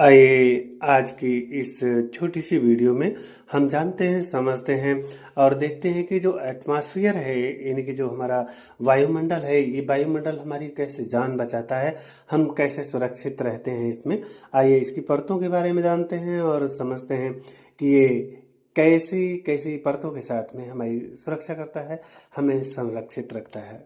आइए आज की इस छोटी सी वीडियो में हम जानते हैं, समझते हैं और देखते हैं कि जो एटमॉस्फेयर है, यानी कि जो हमारा वायुमंडल है, ये वायुमंडल हमारी कैसे जान बचाता है, हम कैसे सुरक्षित रहते हैं इसमें। आइए इसकी परतों के बारे में जानते हैं और समझते हैं कि ये कैसी कैसी परतों के साथ में हमारी सुरक्षा करता है, हमें संरक्षित रखता है।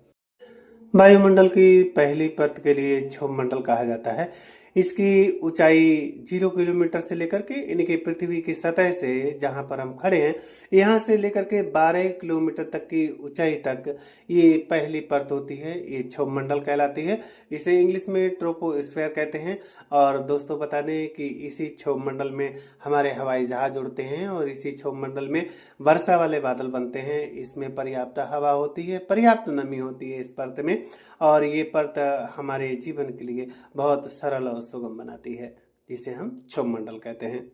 वायुमंडल की पहली परत के लिए क्षोभमंडल कहा जाता है। इसकी ऊंचाई 0 किलोमीटर से लेकर के यानी कि पृथ्वी की सतह से जहां पर हम खड़े हैं, यहाँ से लेकर के 12 किलोमीटर तक की ऊंचाई तक ये पहली परत होती है। ये क्षोभमंडल कहलाती है। इसे इंग्लिश में ट्रोपोस्फेयर कहते हैं। और दोस्तों बता दें कि इसी क्षोभमंडल में हमारे हवाई जहाज उड़ते हैं और इसी क्षोभमंडल में वर्षा वाले बादल बनते हैं। इसमें पर्याप्त हवा होती है, पर्याप्त नमी होती है इस परत में, और ये परत हमारे जीवन के लिए बहुत सरल और सुगम बनाती है, जिसे हम क्षोभमंडल कहते हैं।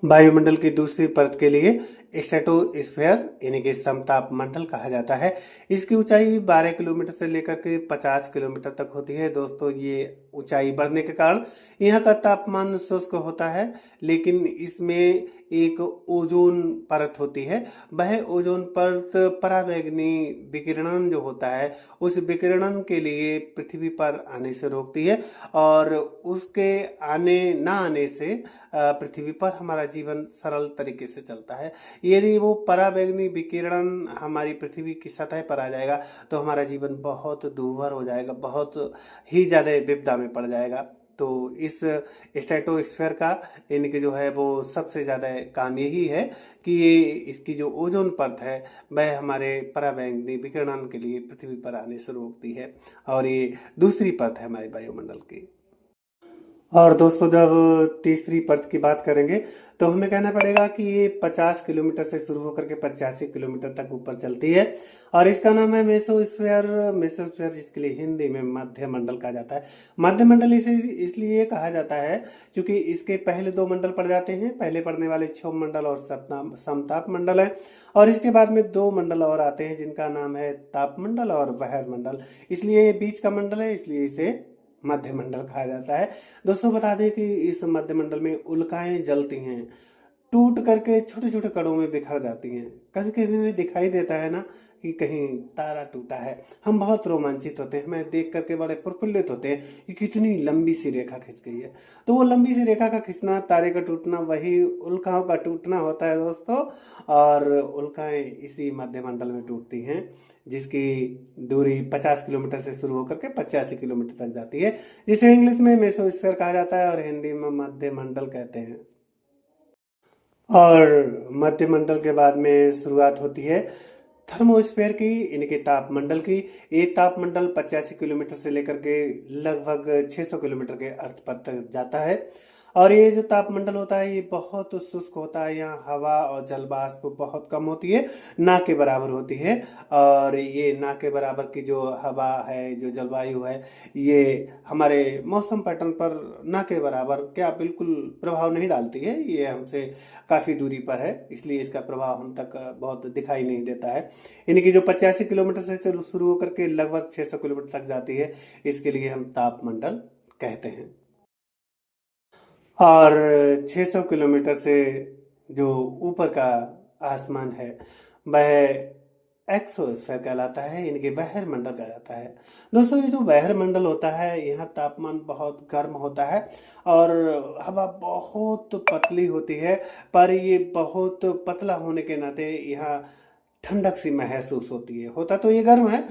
वायुमंडल की दूसरी परत के लिए स्ट्रेटोस्फेयर यानी कि समताप मंडल कहा जाता है। इसकी ऊंचाई 12 किलोमीटर से लेकर के 50 किलोमीटर तक होती है। दोस्तों ये ऊंचाई बढ़ने के कारण यहाँ का तापमान शुष्क होता है, लेकिन इसमें एक ओजोन परत होती है। वह ओजोन परत पराबैंगनी विकिरणन जो होता है, उस विकिरणन के लिए पृथ्वी पर आने से रोकती है, और उसके आने ना आने से पृथ्वी पर हमारा जीवन सरल तरीके से चलता है। यदि वो पराबैंगनी विकिरण हमारी पृथ्वी की सतह पर आ जाएगा तो हमारा जीवन बहुत दूभर हो जाएगा, बहुत ही ज़्यादा विपदा में पड़ जाएगा। तो इस स्ट्रेटोस्फेयर का यानी कि जो है वो सबसे ज़्यादा काम यही है कि ये इसकी जो ओजोन परत है वह हमारे पराबैंगनी विकिरण के लिए पृथ्वी पर आने से रोकती है, और ये दूसरी परत है हमारे वायुमंडल की। और दोस्तों जब तीसरी परत की बात करेंगे तो हमें कहना पड़ेगा कि ये 50 किलोमीटर से शुरू होकर के 85 किलोमीटर तक ऊपर चलती है, और इसका नाम है मेसोस्फीयर। मेसोस्फीयर जिसके लिए हिंदी में मध्य मंडल कहा जाता है। मध्य मंडल इसे इसलिए कहा जाता है क्योंकि इसके पहले दो मंडल पड़ जाते हैं। पहले पड़ने वाले क्षोभ मंडल और समताप मंडल है, और इसके बाद में दो मंडल और आते हैं जिनका नाम है तापमंडल और वहर मंडल। इसलिए ये बीच का मंडल है, इसलिए इसे मध्य मंडल कहा जाता है। दोस्तों बता दें कि इस मध्य मंडल में उल्काएं जलती हैं, टूट करके छोटे छोटे कणों में बिखर जाती हैं। कभी कभी हमें दिखाई देता है ना कि कहीं तारा टूटा है, हम बहुत रोमांचित होते हैं, हमें देख करके बड़े प्रफुल्लित होते हैं कि कितनी लंबी सी रेखा खिंच गई है। तो वो लंबी सी रेखा का खिंचना, तारे का टूटना, वही उल्काओं का टूटना होता है दोस्तों। और उल्काएं इसी मध्य मंडल में टूटती हैं, जिसकी दूरी 50 किलोमीटर से शुरू होकर के 85 किलोमीटर तक जाती है, जिसे इंग्लिश में मेसोस्फीयर कहा जाता है और हिंदी में मध्य मंडल कहते हैं। और मध्य मंडल के बाद में शुरुआत होती है थर्मोस्फेयर की, यानी कि तापमंडल की। ये तापमंडल 85 किलोमीटर से लेकर के लगभग 600 किलोमीटर के अर्थ पर तक जाता है। और ये जो तापमंडल होता है ये बहुत शुष्क होता है। यहाँ हवा और जल वाष्प बहुत कम होती है, ना के बराबर होती है। और ये ना के बराबर की जो हवा है, जो जलवायु है, ये हमारे मौसम पैटर्न पर ना के बराबर क्या बिल्कुल प्रभाव नहीं डालती है। ये हमसे काफ़ी दूरी पर है, इसलिए इसका प्रभाव हम तक बहुत दिखाई नहीं देता है। यानी कि जो 85 किलोमीटर से शुरू होकर के लगभग 600 किलोमीटर तक जाती है, इसके लिए हम तापमंडल कहते हैं। और 600 किलोमीटर से जो ऊपर का आसमान है वह एक्सोस्फीयर कहलाता है, यानी कि बहिर मंडल कहलाता है। दोस्तों ये जो बहिर मंडल होता है, यहाँ तापमान बहुत गर्म होता है और हवा बहुत पतली होती है, पर ये बहुत पतला होने के नाते यहाँ ठंडक सी महसूस होती है। होता तो ये गर्म है,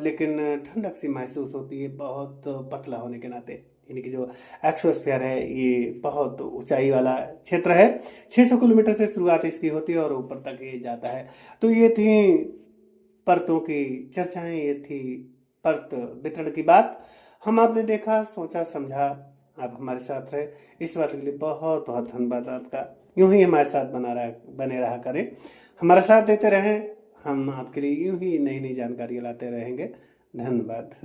लेकिन ठंडक सी महसूस होती है बहुत पतला होने के नाते। यानी कि जो एक्सोस्फीयर है ये बहुत ऊंचाई वाला क्षेत्र है। 600 किलोमीटर से शुरुआत इसकी होती है और ऊपर तक ये जाता है। तो ये थी परतों की चर्चाएं, ये थी परत वितरण की बात। हम आपने देखा, सोचा, समझा, आप हमारे साथ रहे, इस बात के लिए बहुत बहुत धन्यवाद आपका। यूं ही हमारे साथ बने रहा करें, हमारा साथ देते रहें। हम आपके लिए यूं ही नई नई जानकारी लाते रहेंगे। धन्यवाद।